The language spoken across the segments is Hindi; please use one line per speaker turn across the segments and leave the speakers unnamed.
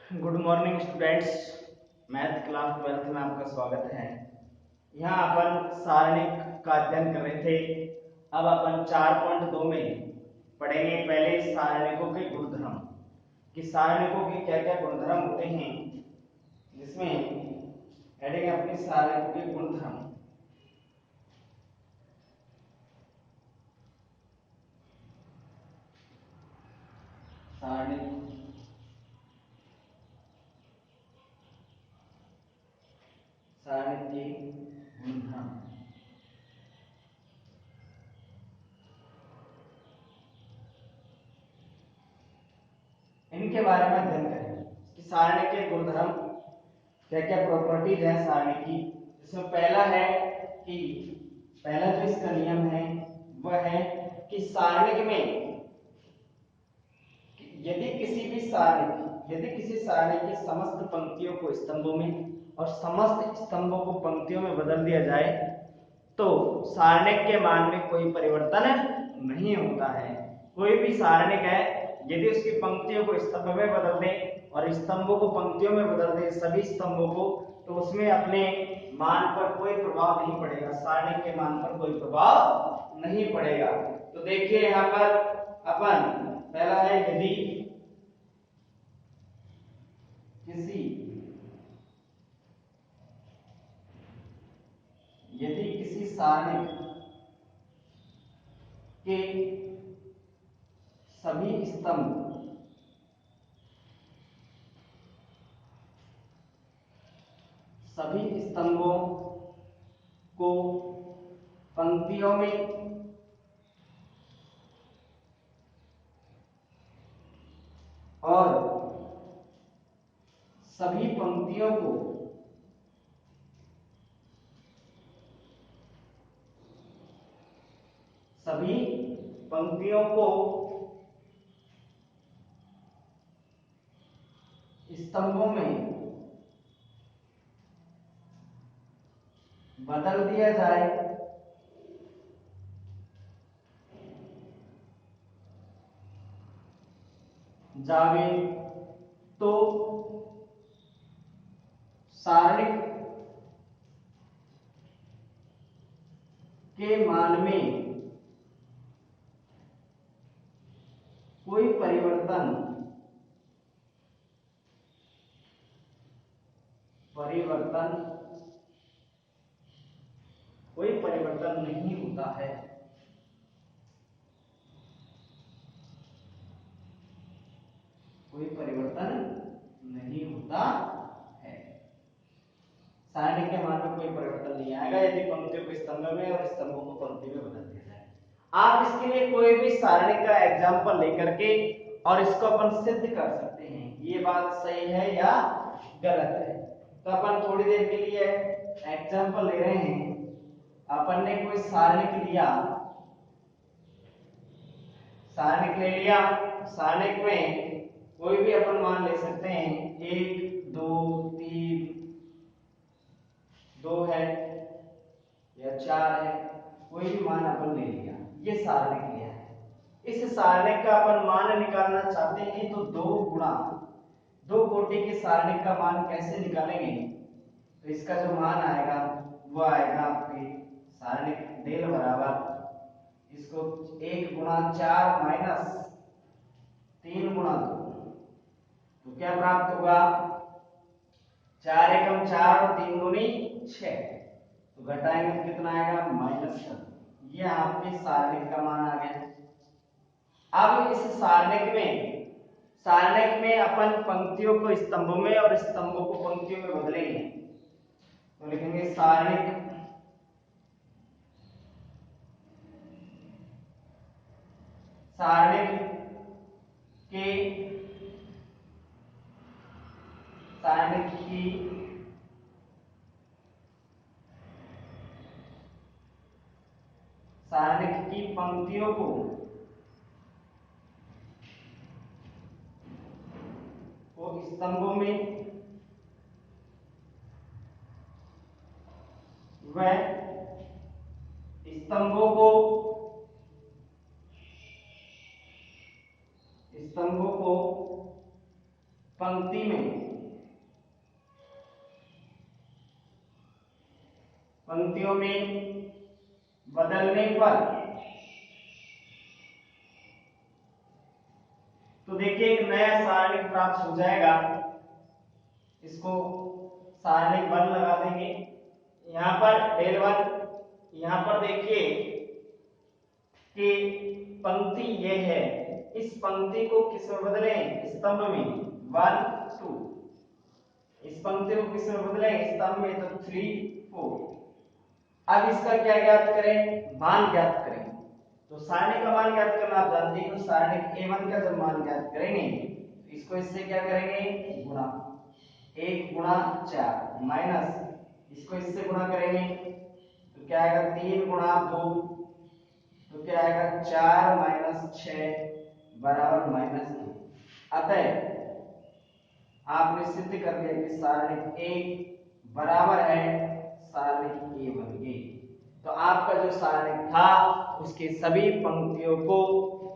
Good morning students. Math class 12th में आपका स्वागत है। यहाँ अपन सारणिक का अध्ययन कर रहे थे। अब अपन 4.2 में पढ़ेंगे पहले सारणिकों के गुणधर्म कि सारणिकों के क्या क्या गुणधर्म होते हैं, जिसमें पढ़ेंगे अपने सारणिकों के गुणधर्म। सारणिक सारणिक के गुणधर्म इनके बारे में अध्ययन करेंगे कि सारणी के गुणधर्म क्या क्या प्रॉपर्टीज है सारणी की। जिसमें पहला है कि पहला जो इसका नियम है वह है कि सारणिक में यदि किसी सारणी की समस्त पंक्तियों को स्तंभों में और समस्त स्तंभों को पंक्तियों में बदल दिया जाए तो सारणिक के मान में कोई परिवर्तन नहीं होता है। कोई भी सारणिक है, यदि उसकी पंक्तियों को स्तंभ में बदल दें और स्तंभों को पंक्तियों में बदल दें, सभी स्तंभों को, तो उसमें अपने मान पर कोई प्रभाव नहीं पड़ेगा, सारणिक के मान पर कोई प्रभाव नहीं पड़ेगा। तो देखिए यहाँ पर अपन पहला है यदि किसी सारणिक के सभी स्तंभों को पंक्तियों में और सभी पंक्तियों को स्तंभों में बदल दिया जावे तो सारणिक के मान में कोई परिवर्तन नहीं होता है। सारणी के मान में कोई परिवर्तन नहीं आएगा यदि पंक्तियों को स्तंभ में और स्तंभों को पंक्ति में बदल दिया जाए। आप इसके लिए कोई भी सारणी का एग्जांपल लेकर के और इसको अपन सिद्ध कर सकते हैं ये बात सही है या गलत है। तो अपन थोड़ी देर के लिए एग्जांपल ले रहे हैं। अपन ने कोई सारणिक ले लिया। सारणिक में कोई भी अपन मान ले सकते हैं, 1 2 3 2 है या 4 है, कोई भी मान अपन ले लिया, ये सारणिक लिया है। इस सारणिक का अपन मान निकालना चाहते हैं तो दो कोटि के सारणिक का मान कैसे निकालेंगे। तो इसका जो मान आएगा वो आएगा आपके सारणिक डेल बराबर इसको 1 गुणा 4 माइनस 3 गुणा 2, तो क्या प्राप्त होगा, 4 एकम 4 और 3 दूनी 6, तो घटाएंगे तो कितना आएगा -7। ये आपके सारणिक का मान आ गया। अब इस सारणिक में अपन पंक्तियों को स्तंभों में और स्तंभों को पंक्तियों में बदलेंगे। तो लिखेंगे सारणिक की पंक्तियों को स्तंभों में व स्तंभों को पंक्ति में पंक्तियों में बदलने पर तो देखिए एक नया सारणिक प्राप्त हो जाएगा। इसको सारणिक 1 लगा देंगे। यहाँ पर del 1, यहाँ पर देखिए कि पंक्ति ये है, इस पंक्ति को किस में बदलें? स्तंभ में 1 2। इस पंक्ति को किस में बदलें? स्तंभ में, तो 3 4। अब इसका क्या ज्ञात करें? मान ज्ञात करें। तो सारणिक का मान ज्ञात करना आप जानते हैं। तो सारणिक A1 का जब मान ज्ञात करेंगे तो इसको इससे क्या करेंगे? गुणा 1 गुणा 4 माइनस इसको इससे गुणा करेंगे तो क्या आएगा? 3 गुणा 2 तो क्या आएगा? 4 माइनस 6 बराबर -2। अतः आपने सिद्ध कर दिया कि सारणिक A बराबर है सारणिक A1 के। तो आपका जो सारणिक था उसके सभी पंक्तियों को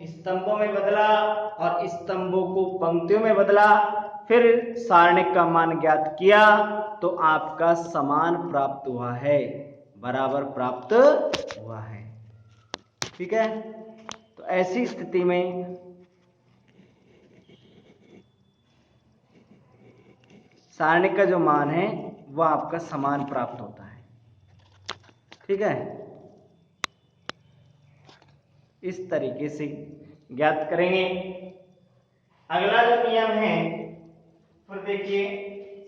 स्तंभों में बदला और स्तंभों को पंक्तियों में बदला, फिर सारणिक का मान ज्ञात किया तो आपका समान प्राप्त हुआ है, बराबर प्राप्त हुआ है। ठीक है, तो ऐसी स्थिति में सारणिक का जो मान है वह आपका समान प्राप्त होता है। ठीक है, इस तरीके से ज्ञात करेंगे। अगला जो नियम है फिर देखिए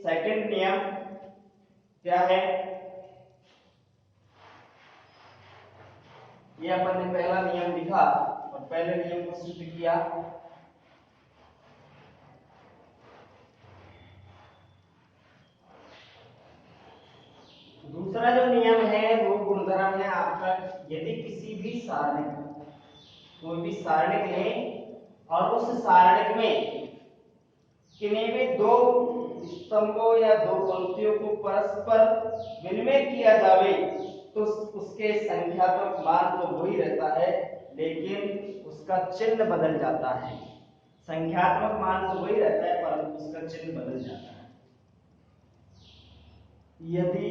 सेकंड नियम क्या है? ये अपन ने पहला नियम लिखा और पहले नियम को सिद्ध किया। दूसरा जो नियम है वो गुणधर्म है आपका, यदि किसी भी सारणिक, कोई भी सारणिक लें और उस सारणिक में किन्हीं भी 2 स्तंभों या 2 पंक्तियों को परस्पर विनिमय किया जावे तो उसके संख्यात्मक मान तो वही रहता है, लेकिन उसका चिन्ह बदल जाता है। संख्यात्मक मान तो वही रहता है परंतु उसका चिन्ह बदल जाता है। यदि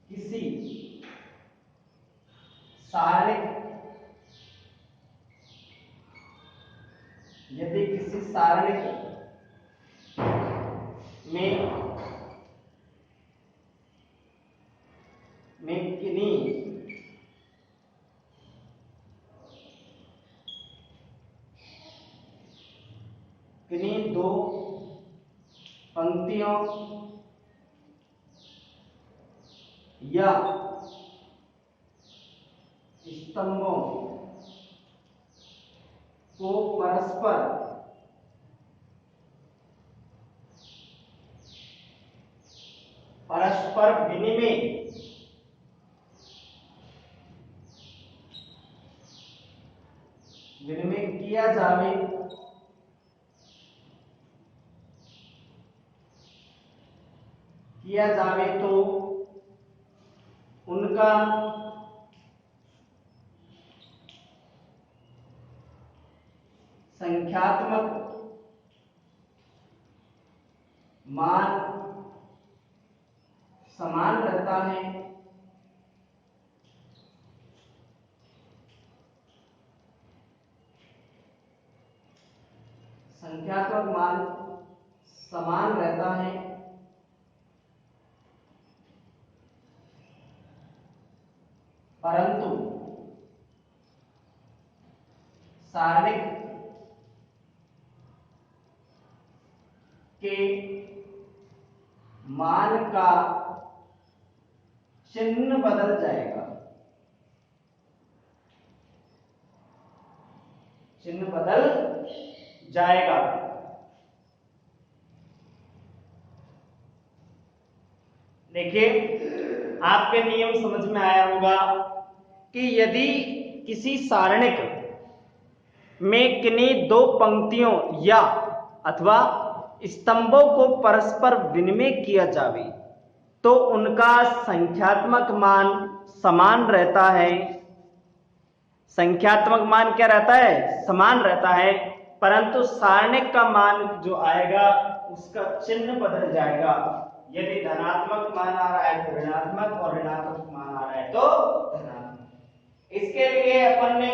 किसी सारणिक में किन्हीं 2 पंक्तियों या स्तंभों को परस्पर विनिमय किया जावे तो उनका संख्यात्मक मान समान रहता है। संख्यात्मक मान समान रहता है परंतु सारणिक के मान का चिन्ह बदल जाएगा। चिन्ह बदल जाएगा। देखिए आपके नियम समझ में आया होगा कि यदि किसी सारणिक में किन्हीं 2 पंक्तियों या अथवा स्तंभों को परस्पर विनिमय किया जावे तो उनका संख्यात्मक मान समान रहता है। संख्यात्मक मान क्या रहता है? समान रहता है, परंतु सारणिक का मान जो आएगा उसका चिन्ह बदल जाएगा। यदि धनात्मक मान आ रहा है तो ऋणात्मक, और ऋणात्मक मान आ रहा है तो धनात्मक। इसके लिए अपन ने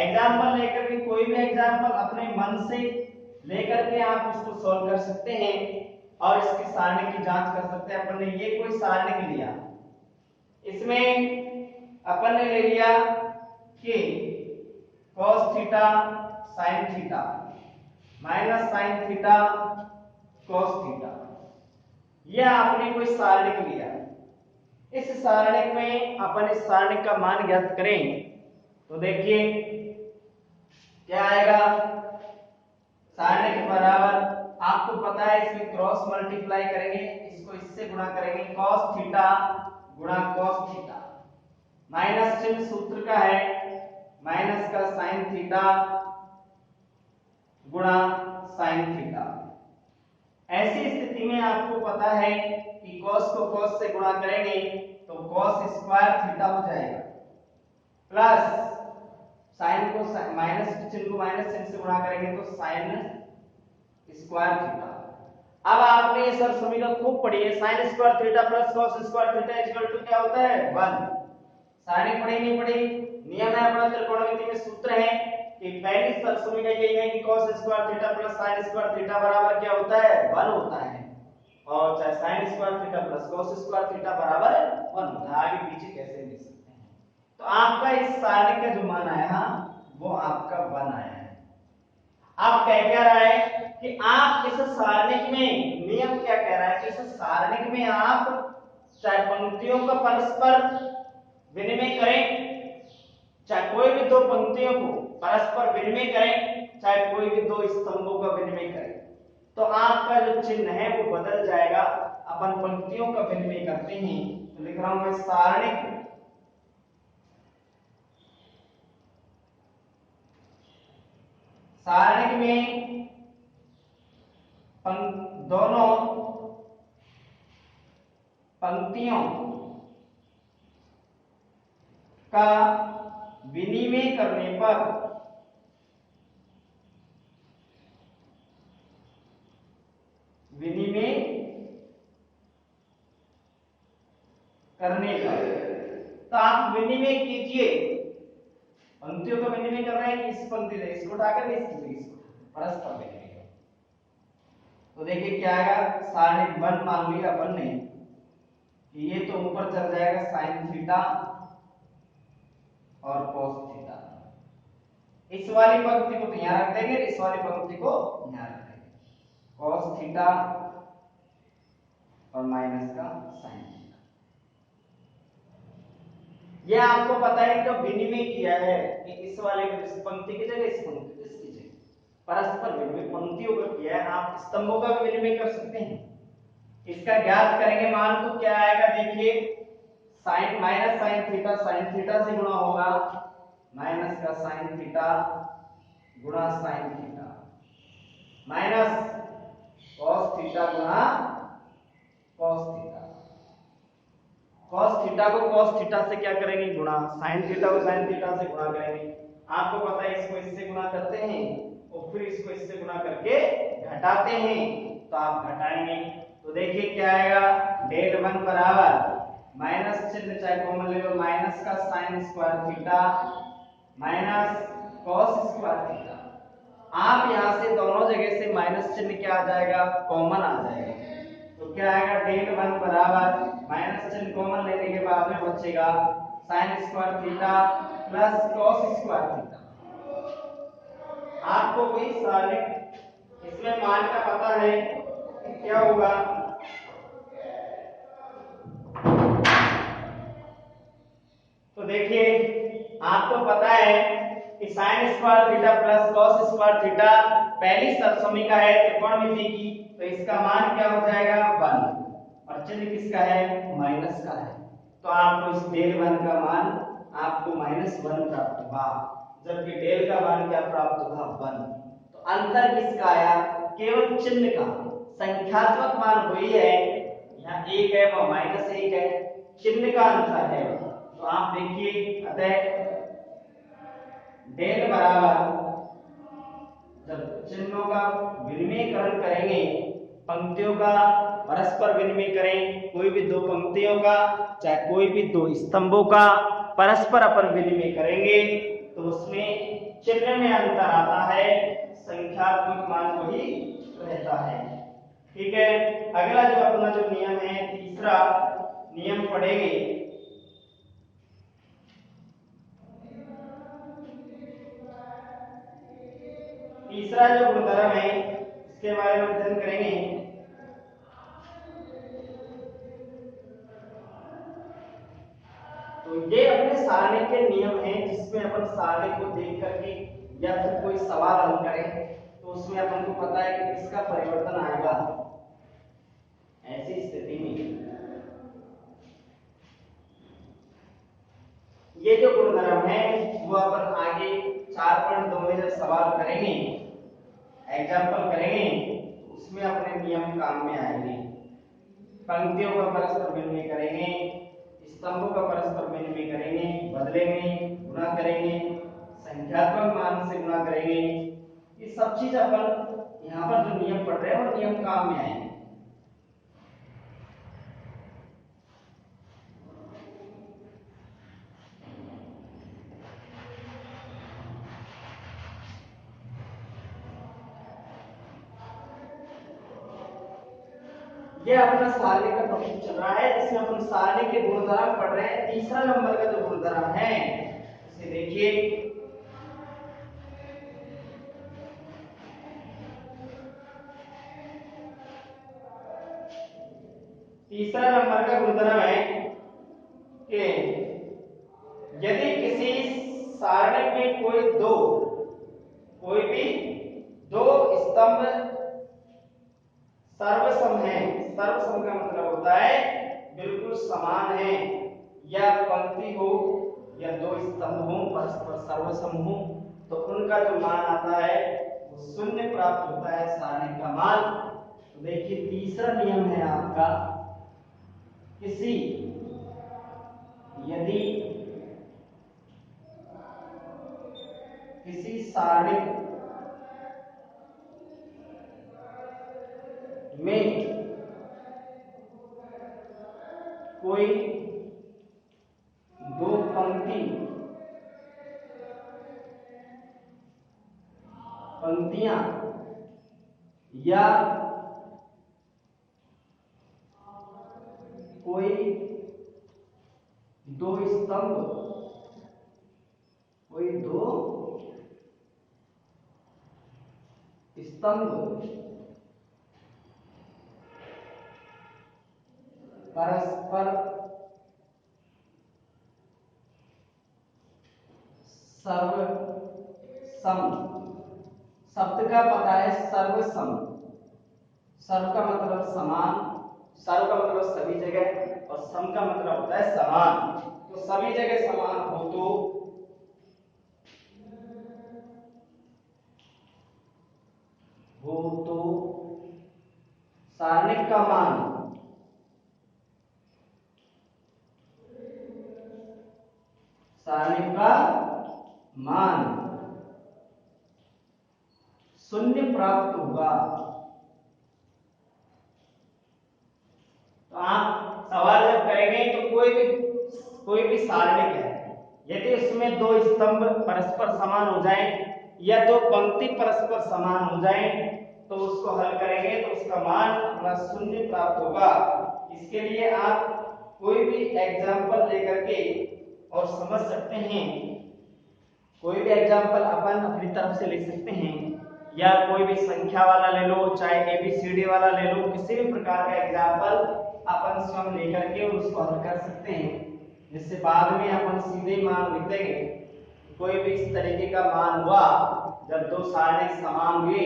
एग्जाम्पल लेकर के, कोई भी एग्जाम्पल अपने मन से लेकर के आप उसको सॉल्व कर सकते हैं और इसकी सारणी की जांच कर सकते हैं। अपन ने ये कोई सारणी लिया, इसमें अपन ने ले लिया कि cos theta sin theta minus sin theta cos theta, यह आपने कोई सारणिक लिया। इस सारणिक में अपन इस सारणिक का मान ज्ञात करें तो देखिए क्या आएगा। सारणिक बराबर, आपको पता है इसमें क्रॉस मल्टीप्लाई करेंगे, इसको इससे गुणा करेंगे, cos थीटा गुणा cos थीटा, माइनस चिन्ह सूत्र का है माइनस का sin थीटा गुणा sin थीटा। ऐसी स्थिति में आपको पता है कि cos को cos से गुणा करेंगे तो cos स्क्वायर थीटा हो जाएगा, प्लस sin को माइनस चिन्ह को माइनस चिन्ह से गुणा करेंगे तो sin स्क्वायर थीटा। अब आपने ये सब समीकरण खूब पढ़ी है, sin square theta plus cos square theta equal to क्या होता है 1। सारणी पढ़ी नहीं पढ़ी? नियम है अपना त्रिकोणमिति में, सूत्र है कि पहली सब समीकरण यही है कि cos square theta plus sin square theta बराबर क्या होता है 1 होता है, और चाहे sin square theta plus cos square theta बराबर 1 होता है। आगे पीछे कैसे लिख सकते हैं। तो आपका इस सारणी का जो मान आया वो आपका 1 आया है। अब कह क्या रहा है कि आप इस सारणिक में, नियम क्या कह रहा है कि इस सारणिक में आप चाहे पंक्तियों का परस्पर विनिमय करें, चाहे कोई भी दो पंक्तियों को परस्पर विनिमय करें, चाहे कोई भी दो स्तंभों का विनिमय करें, तो आपका जो चिन्ह है वो बदल जाएगा। अपन पंक्तियों का विनिमय करते हैं तो लिख रहा हूं मैं सारणिक में दोनों पंक्तियों का विनिमय करने पर तो आप विनिमय कीजिए। पंक्तियों का विनिमय कर रहे हैं, इस पंक्ति से इसको उठाकर इसको परस्पर विनिमय। तो देखिए क्या आएगा, सारणिक 1 मान लिया अपन ने कि ये तो ऊपर चल जाएगा sin थीटा और cos थीटा। इस वाली पंक्ति को तो यहां रख देंगे, इस वाली पंक्ति को यहां रख देंगे, cos थीटा और माइनस का sin थीटा। यह आपको पता है कि विनिमय किया है कि इस वाले को इस पंक्ति की जगह इस पंक्ति को इसकी जगह परस्पर विनिमय पंक्तियों का किया है। आप स्तंभों का भी विनिमय कर सकते हैं। इसका ज्ञात करेंगे मान तो क्या आएगा, देखिए sin माइनस sin थीटा से गुणा होगा माइनस का sin थीटा गुणा sin theta, minus cos theta गुणा cos थीटा। cos थीटा को cos थीटा से क्या करेंगे गुणा, sin थीटा को sin थीटा से गुणा करेंगे। आपको पता है इसको इससे गुणा करते हैं और फिर इसको इससे गुणा करके घटाते हैं, तो आप घटाएंगे तो देखिए क्या आएगा, डेल 1 बराबर माइनस चिन्ह चाहे कॉमन ले लो, माइनस का sin square theta minus cos square theta. आप यहां से दोनों जगह से माइनस चिन्ह क्या आ जाएगा, कॉमन आ जाएगा। तो क्या आएगा, डेल 1 बराबर माइनस चिन्ह कॉमन लेने के बाद में बचेगा sin square theta plus cos square theta. आपको कोई सारणिक इसमें मान का पता है क्या होगा, तो देखिए आपको पता है कि sin square theta plus cos square theta पहली समीकरण है त्रिकोणमिति की, तो इसका मान क्या हो जाएगा 1 और चिन्ह किसका है माइनस का है। तो आपको इस डेल 1 का मान आपको -1 प्राप्त होगा, जबकि डेल का मान क्या प्राप्त होगा 1। तो अंतर किसका आया, केवल चिन्ह का। संख्यात्मक मान वही है, यहाँ 1 है वह -1 है, चिन्ह का अंतर है। तो आप देखिए अतः डेल बराबर जब विनिमयकरण करेंगे, पंक्तियों का परस्पर विनिमय करें, कोई भी दो पंक्तियों का चाहे कोई भी दो स्तंभों का परस्पर अपन विनिमय करेंगे तो उसमें चिन्ह में अंतर आता है, संख्यात्मक मान वही रहता है। ठीक है, अगला जो अपना जो नियम है, तीसरा नियम पढ़ेंगे। तीसरा जो गुणधर्म है इसके बारे में अध्ययन करेंगे। तो ये अपने सारणी के नियम हैं जिसमें अपन सारणी को देख करके या फिर कोई सवाल हल करें तो उसमें अपन को पता है कि किसका परिवर्तन आएगा। ऐसी स्थिति में ये जो गुणधर्म है वो अपन आगे 4.2 में जब सवाल करेंगे, एग्जाम्पल करेंगे तो उसमें अपने नियम काम में आएंगे। पंक्तियों का परस्पर विनिमय करेंगे, स्तंभों का परस्पर विनिमय करेंगे, बदलेंगे, गुणा करेंगे, संख्यात्मक मान से गुणा करेंगे। ये सब चीज अपन यहाँ पर जो नियम पढ़ रहे हैं वो नियम काम में आएंगे। ये अपना सारणी का टॉपिक चल रहा है जिसमें अपन सारणी के गुणधर्म पढ़ रहे हैं। तीसरा नंबर का जो गुणधर्म है उसे देखिए। तीसरा नंबर का गुणधर्म है कि यदि किसी सारणी में कोई भी दो स्तंभ सर्वसम है। सर्वसम का मतलब होता है बिल्कुल समान है, या पंक्ति हो या दो स्तंभ हो परस्पर सर्वसम हो तो उनका जो मान आता है वो शून्य प्राप्त होता है, सारणी का मान। तो देखिए तीसरा नियम है आपका, यदि किसी सारणी में कोई दो पंक्तियां या कोई दो स्तंभ परस्पर सर्वसम, शब्द का पता है सर्वसम, सर्व का मतलब समान, सर्व का मतलब सभी जगह और सम का मतलब होता है समान। तो सभी जगह समान हो तो सारणिक का मान शून्य प्राप्त होगा। तो आप सवाल जब करेंगे तो कोई भी सारणिक है, यदि उसमें दो स्तंभ परस्पर समान हो जाएं या दो पंक्ति परस्पर समान हो जाएं तो उसको हल करेंगे तो उसका मान अपना शून्य प्राप्त होगा। इसके लिए आप कोई भी एग्जाम्पल लेकर के और समझ सकते हैं। कोई भी एग्जाम्पल अपन अपनी तरफ से लिख सकते हैं या कोई भी संख्या वाला ले लो, चाहे ABCD वाला ले लो, किसी भी प्रकार का एग्जाम्पल अपन स्वयं लेकर के उसको हल कर सकते हैं, जिससे बाद में अपन सीधे मान लिख देंगे। कोई भी इस तरीके का मान हुआ, जब दो सारणी समान हुए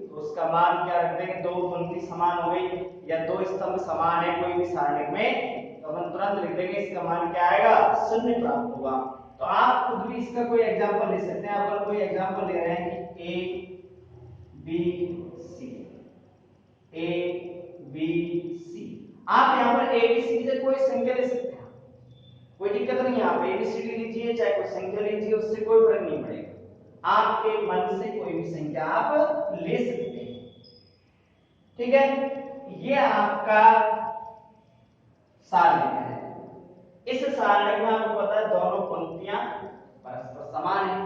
तो उसका मान क्या रख देंगे, दो पंक्ति समान हो गई या दो स्तंभ समान है कोई भी सारणी में तो अपन तुरंत लिख देंगे इसका मान क्या आएगा, शून्य प्राप्त होगा। तो आप खुद भी इसका कोई एग्जाम्पल ले सकते हैं। अपन कोई एग्जाम्पल ले रहे हैं कि ABC, आप यहाँ पर ABCD से कोई संख्या ले सकते हैं, कोई दिक्कत नहीं है। आप ABCD लीजिए चाहे कोई संख्या लीजिए, उससे कोई फर्क नहीं पड़ेगा। आपके मन से कोई भी संख्या आप ले सकते हैं। ठीक है, ये आपका सारणिक है। इस सारणिक में आपको पता है दोनों पंक्तियां परस्पर समान है।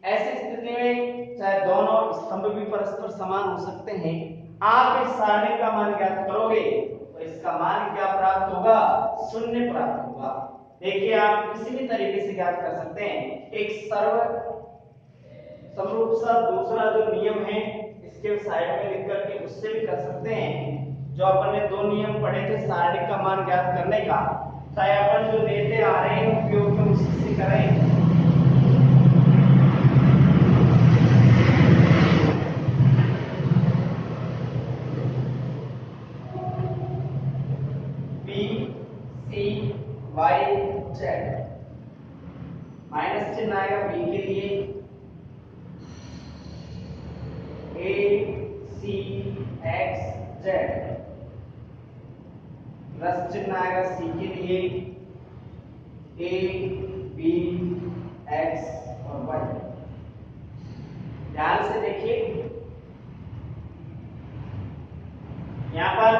ऐसी स्थिति में चाहे दोनों स्तंभ भी परस्पर समान हो सकते हैं, आप इस सारणिक का मान ज्ञात करोगे तो इसका मान क्या प्राप्त होगा? शून्य प्राप्त होगा। देखिए, आप किसी भी तरीके से ज्ञात कर सकते हैं। एक समरूप सा दूसरा जो नियम है इसके साइड में लिख करके उससे भी कर सकते हैं। जो अपन ने दो नियम पढ़े थे सारणिक का मान ज्ञात करने का, चाहे अपन जो लेते आ रहे हैं उपयोग में उसी से करें। y z, माइनस चिन्ह आएगा b के लिए, a c x z, plus चिन्ह आएगा c के लिए, a b x और y। ध्यान से देखिए, यहां पर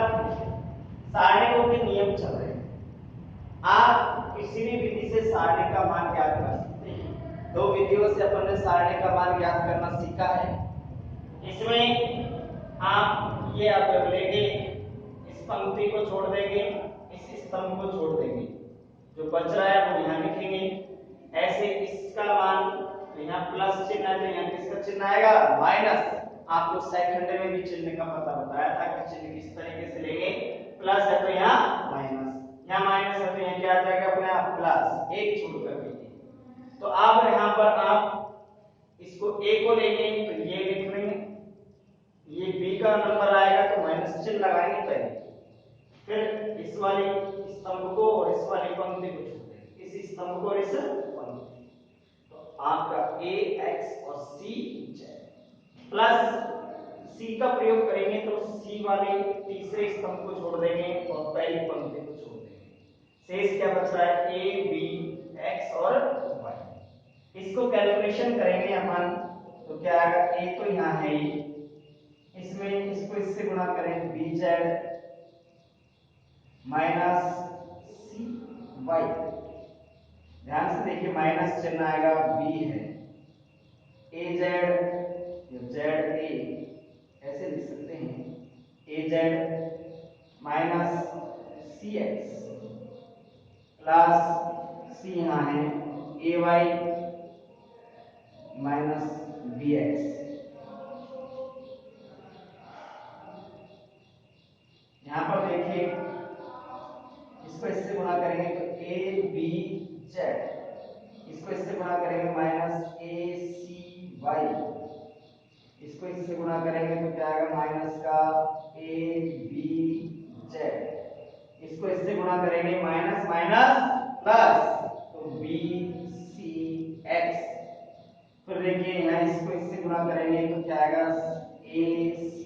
सारणिकों के नियम चल रहे हैं। आप किसी भी विधि से सारणी का मान ज्ञात कर सकते हैं। दो विधियों से अपन ने सारणी का मान ज्ञात करना सीखा है। इसमें आप ये अगर लेंगे, इस पंक्ति को छोड़ देंगे, इस स्तंभ को छोड़ देंगे, जो बच रहा है वो यहाँ लिखेंगे। ऐसे इसका मान तो यहाँ प्लस चिन्ह है, तो यहाँ किसका चिन्ह आएगा? माइनस। आपको सेकंड में भी चिन्ह का पता बताया था कि चिन्ह किस तरीके से लेंगे। प्लस है तो यहाँ माइनस, यहाँ माइनस है तो यहाँ क्या आ जाएगा अपने आप प्लस, एक छोड़ करके। तो अब यहाँ पर आप इसको a को लेंगे तो ये लिख लेंगे, ये b का नंबर आएगा तो माइनस चिन्ह लगाएंगे पहले, फिर इस वाली स्तंभ को और इस वाली पंक्ति को छोड़ देंगे, इस स्तंभ को और इस पंक्ति। तो आपका a x और c प्लस c का प्रयोग करेंगे तो c वाले तीसरे स्तंभ को छोड़ देंगे और पहली पंक्ति को छोड़ देंगे। शेष क्या बच रहा है? a b x और y। इसको कैलकुलेशन करेंगे अपन तो क्या आएगा? a तो यहाँ है ही, इसमें इसको इससे गुणा करें bz माइनस cy। ध्यान से देखिए, माइनस चिन्ह आएगा, b है, az या za ऐसे लिख सकते हैं, az minus cx plus c यहाँ है ay माइनस bx। यहाँ पर देखिए, इसको इससे गुणा करेंगे तो a b z, इसको इससे गुणा करेंगे माइनस a c y, इसको इससे गुणा करेंगे तो क्या आएगा? माइनस का a b z, इसको इससे गुणा करेंगे माइनस माइनस प्लस तो b c x। फिर देखिए यहाँ इसको इससे गुणा करेंगे तो क्या आएगा? a c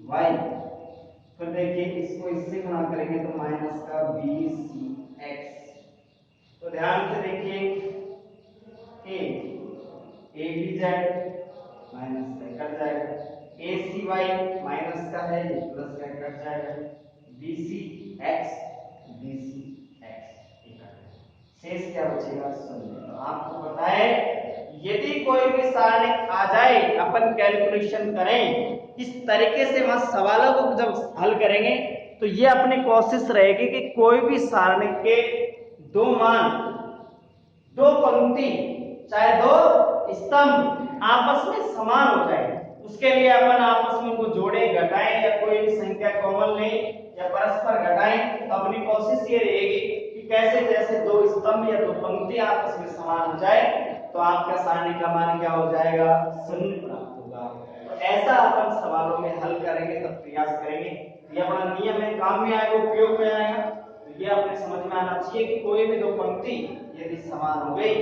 y। फिर देखिए इसको इससे गुणा करेंगे तो माइनस का b c x। तो ध्यान से देखिए, a b z माइनस का कट जाएगा, a c y माइनस का है ये प्लस का कट जाएगा, b c x b c x, शेष क्या बचेगा? शून्य। तो आपको पता है, यदि कोई भी सारणिक आ जाए, अपन कैलकुलेशन करें इस तरीके से, वहां सवालों को जब हल करेंगे तो ये अपनी कोशिश रहेगी कि कोई भी सारणिक के दो मान, दो पंक्ति, चाहे दो स्तंभ आपस में समान हो जाए। उसके लिए अपन आपस में उनको जोड़े, घटाएं या कोई भी संख्या कॉमन लें या परस्पर घटाएं। तो अपनी कोशिश ये रहेगी कि कैसे जैसे दो स्तंभ या दो पंक्ति आपस में समान हो जाए तो आपका सारणी का मान क्या हो जाएगा? शून्य प्राप्त होगा। तो ऐसा अपन सवालों में हल करेंगे, तब प्रयास करेंगे। ये अपना नियम है, काम में आएगा, उपयोग में आएगा। तो ये अपने समझ में आना चाहिए कि कोई भी दो पंक्ति यदि समान हो गई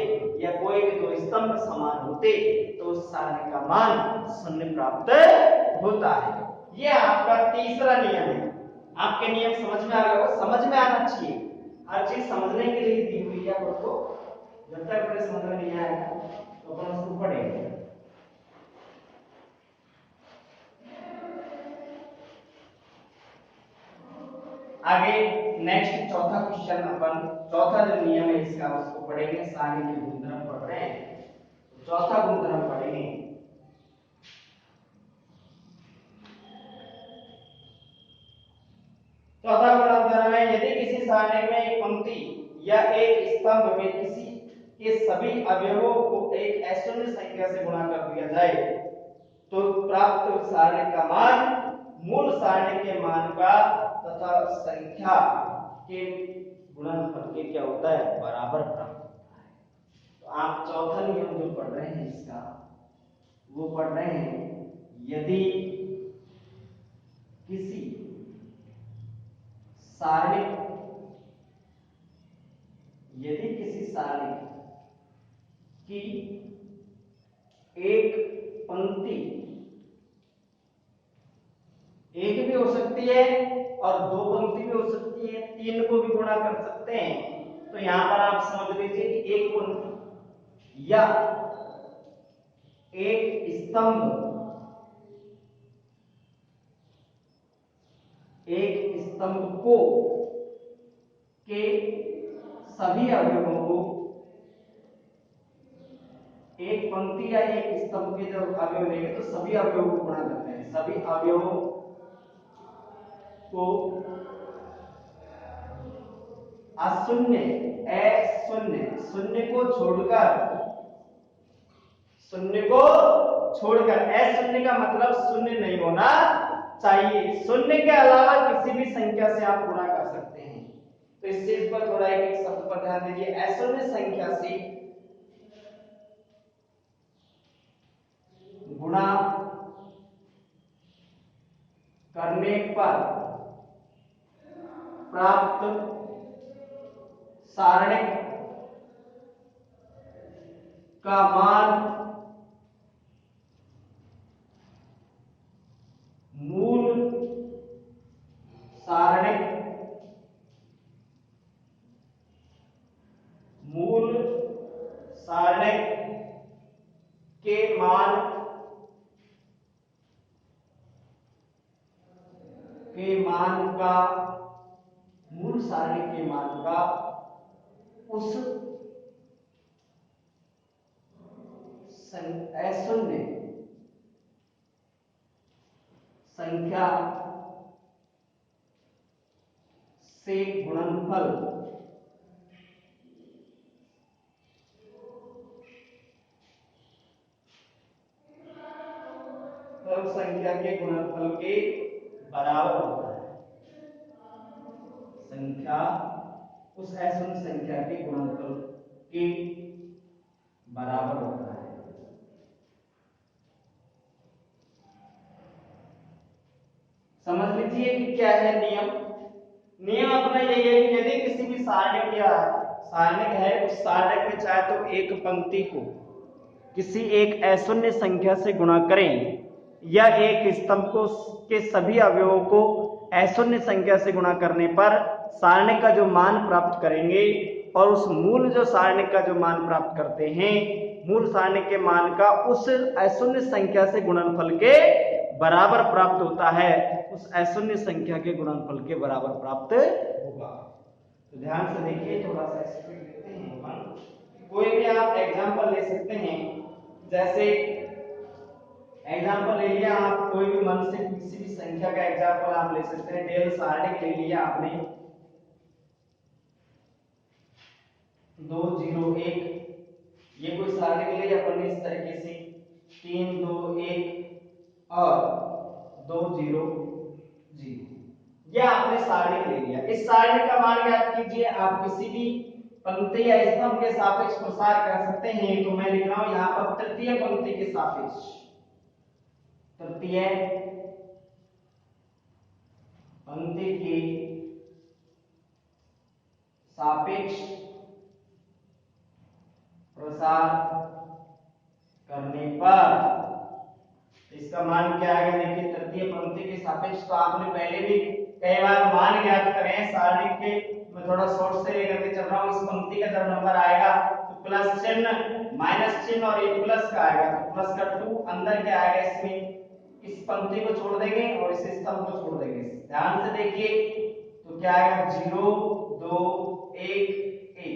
या कोई भी दो स्तंभ समान होते तो उस सारणी का मान शून्य प्राप्त होता है। ये आपका तीसरा नियम है। आपके नियम समझ में आ गए हो? समझ में आना चाहिए, हर चीज समझने के लिए दी हुई है आपको। जब तक अपने समझ में नहीं आएगा तो अपन उसको पढ़ेंगे। आगे नेक्स्ट चौथा क्वेश्चन, अपन चौथा जो नियम है इसका उसको पढ़ेंगे। सारणी के गुणधर्म पढ़ रहे हैं, चौथा गुणधर्म पढ़ेंगे। चौथा गुणधर्म है, यदि किसी सारणी में एक पंक्ति या एक स्तंभ में किसी के सभी अवयवों को एक अशून्य संख्या से गुणा कर दिया जाए तो प्राप्त सारणी का मान मूल सारणी के मान का तथा संख्या के गुणनफल के क्या होता है, बराबर प्राप्त होता है। तो आप चौथा नियम जो पढ़ रहे हैं इसका वो पढ़ रहे हैं, यदि किसी सारणी की एक पंक्ति, एक भी हो सकती है और दो पंक्ति भी हो सकती है, तीन को भी गुणा कर सकते हैं। तो यहां पर आप समझ लीजिए कि एक पंक्ति या एक स्तंभ, एक स्तंभ को के सभी अवयवों को, एक पंक्ति या एक स्तंभ के जब अवयव लेंगे तो सभी अवयवों को गुणा करते हैं, सभी अवयवों को अशून्य शून्य को छोड़कर अशून्य का मतलब शून्य नहीं होना चाहिए, शून्य के अलावा किसी भी संख्या से आप गुणा कर सकते हैं। तो इस चीज पर थोड़ा एक शब्द पर ध्यान दीजिए, अशून्य संख्या से गुणा करने पर प्राप्त सारणिक का मान मूल सारणिक के मान का मूल सारणी के मान का उस अशून्य संख्या से गुणनफल संख्या के गुणनफल के बराबर होता है, संख्या उस अशून्य संख्या के गुणनफल के बराबर होता है। समझ लीजिए कि क्या है नियम अपना यही है कि यदि किसी भी सारणिक है उस सारणिक में चाहे तो एक पंक्ति को किसी एक अशून्य संख्या से गुणा करें या एक स्तंभ को के सभी अवयवों को अशून्य संख्या से गुणा करने पर सारणिक का जो मान प्राप्त करेंगे और उस मूल जो सारणिक का जो मान प्राप्त करते हैं, मूल सारणिक के मान का उस अशून्य संख्या से गुणनफल के बराबर प्राप्त होता है, उस अशून्य संख्या के गुणनफल के बराबर प्राप्त होगा। तो ध्यान से देखिए, थोड़ा सा स्पीड लेते हैं अपन। कोई भी आप एग्जांपल ले सकते हैं, जैसे एग्जांपल ले लिया आप कोई भी मन से किसी भी संख्या का एग्जांपल आप ले सकते हैं। डेल सारणिक ले लिया आपने 2 0 1, ये कोई सारणिक ले अपन इस तरीके से 3 2 1 और 2 0 0, ये आपने सारणिक ले लिया। इस सारणिक का मान ज्ञात कीजिए। आप किसी भी पंक्ति या स्तंभ के सापेक्ष प्रसार कर सकते हैं। तो मैं लिख रहा हूं यहां पर तृतीय पंक्ति के सापेक्ष, तृतीय पंक्ति के सापेक्ष प्रसार करने पर इसका मान क्या आएगा। देखिए तृतीय पंक्ति के सापेक्ष तो आपने पहले भी कई बार मान ज्ञात करे हैं सारणिक के। मैं थोड़ा शॉर्ट से लेकर के चल रहा हूं। इस पंक्ति का जब नंबर आएगा तो प्लस चिन्ह माइनस चिन्ह और ये प्लस का आएगा तो प्लस का 2 अंदर क्या आएगा, इसमें इस पंक्ति को छोड़ देंगे और इस स्तंभ को छोड़ देंगे। ध्यान से देखिए, तो तो क्या आएगा 0 2 1 1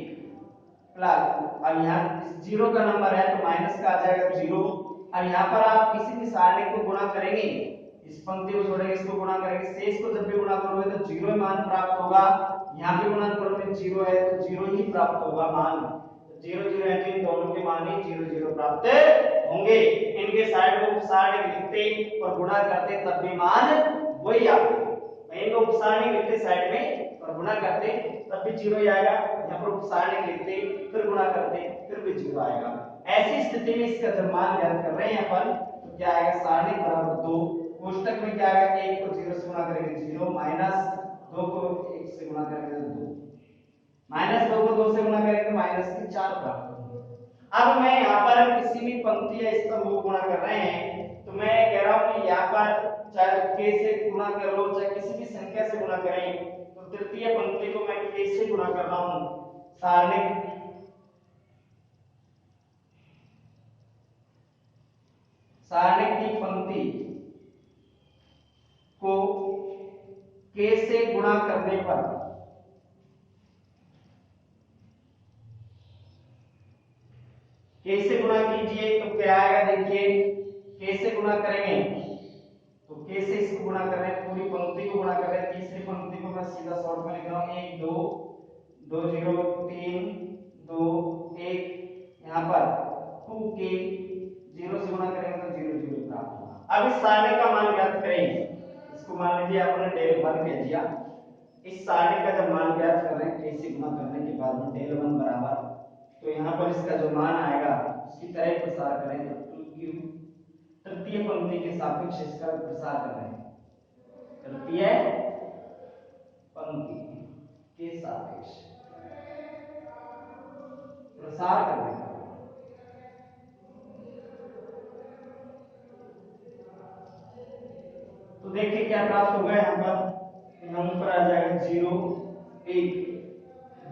प्लस, अब यहाँ जीरो का नंबर है तो माइनस का आ जाएगा 0। अब यहाँ पर आप किसी भी सारणी को गुणा करेंगे, इस पंक्ति को छोड़ेंगे, इसको गुणा करेंगे, शेष को जब भी गुणा करोगे तो 0 मान प्राप्त होगा। यहाँ पे गुणनफल में 0 है तो 0 ही प्राप्त होगा मान, 0 0 है तो इन दोनों के मान ही 0 0 प्राप्त होंगे। इनके साइड को उपसारणी लिखते और गुणा करते तब भी मान वही आते, इनको उपसारणी लिखते साइड में और गुणा करते तब भी 0 ही आएगा। यहाँ पर उपसारणी लिखते फिर गुणा करते फिर भी 0 आएगा। ऐसी स्थिति में इसका जब मान ज्ञात कर रहे हैं अपन तो क्या आएगा, सारणी बराबर 2, कोष्टक में क्या आएगा, 1 को 0 से गुणा करेंगे 0, माइनस 2 को 1 से गुणा करेंगे तो 2, माइनस 2 को 2 से गुणा करेंगे तो माइनस की 4 प्राप्त होगी। अब मैं यहाँ पर किसी भी पंक्ति या स्तंभ को गुणा कर रहे हैं तो मैं कह रहा हूं कि यहाँ पर चाहे k से गुणा कर लो चाहे किसी भी संख्या से गुणा करें तो तृतीय पंक्ति को मैं k से गुणा कर रहा हूं। सारणिक की पंक्ति को k से गुणा करने पर k से गुणा कीजिए तो क्या आएगा, देखिए k से गुणा करेंगे तो k से इसको गुणा कर रहे हैं, पूरी पंक्ति को गुणा कर रहे हैं, तीसरी पंक्ति को मैं सीधा शॉर्ट में लिख रहा हूं 1 2 2 0 3 2 1, यहाँ पर 2k 0 से गुणा करेंगे तो 0 0 प्राप्त होगा। अब इस सारणी का मान ज्ञात करें, इसको मान लीजिए आपने डेल 1 कह दिया, इस सारणी का जब मान ज्ञात कर रहे हैं k से गुणा करने के बाद में डेल 1 बराबर, तो यहाँ पर इसका जो मान आएगा उसकी तरह प्रसार करें तो 2q, तृतीय पंक्ति के सापेक्ष इसका प्रसार कर रहे हैं, तृतीय पंक्ति के सापेक्ष प्रसार कर रहे हैं। तो देखिए क्या प्राप्त होगा, यहाँ पर यहाँ ऊपर आ जाएगा 0 1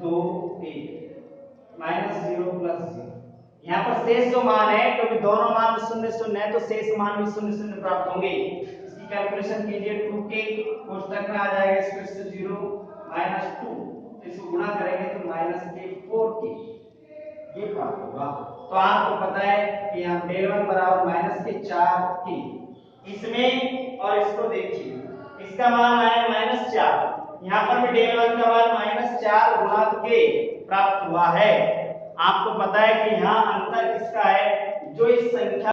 2 1 माइनस 0 प्लस 0। यहाँ पर शेष जो मान है क्योंकि दोनों मान 0 0 है तो शेष मान भी 0 0 प्राप्त होंगे। इसकी कैलकुलेशन कीजिए, 2k कोष्टक में आ जाएगा इसको से 0 माइनस 2, इसको गुणा करेंगे तो माइनस के 4k ये प्राप्त होगा। तो आपको पता है कि यहाँ डेल 1 बराबर माइनस के 4k, इसमें और इसको देखिए इसका मान आया माइनस 4, यहाँ पर भी डेल 1 का मान माइनस 4 गुणा k प्राप्त हुआ है। आपको पता है कि यहाँ अंतर किसका है, जो इस संख्या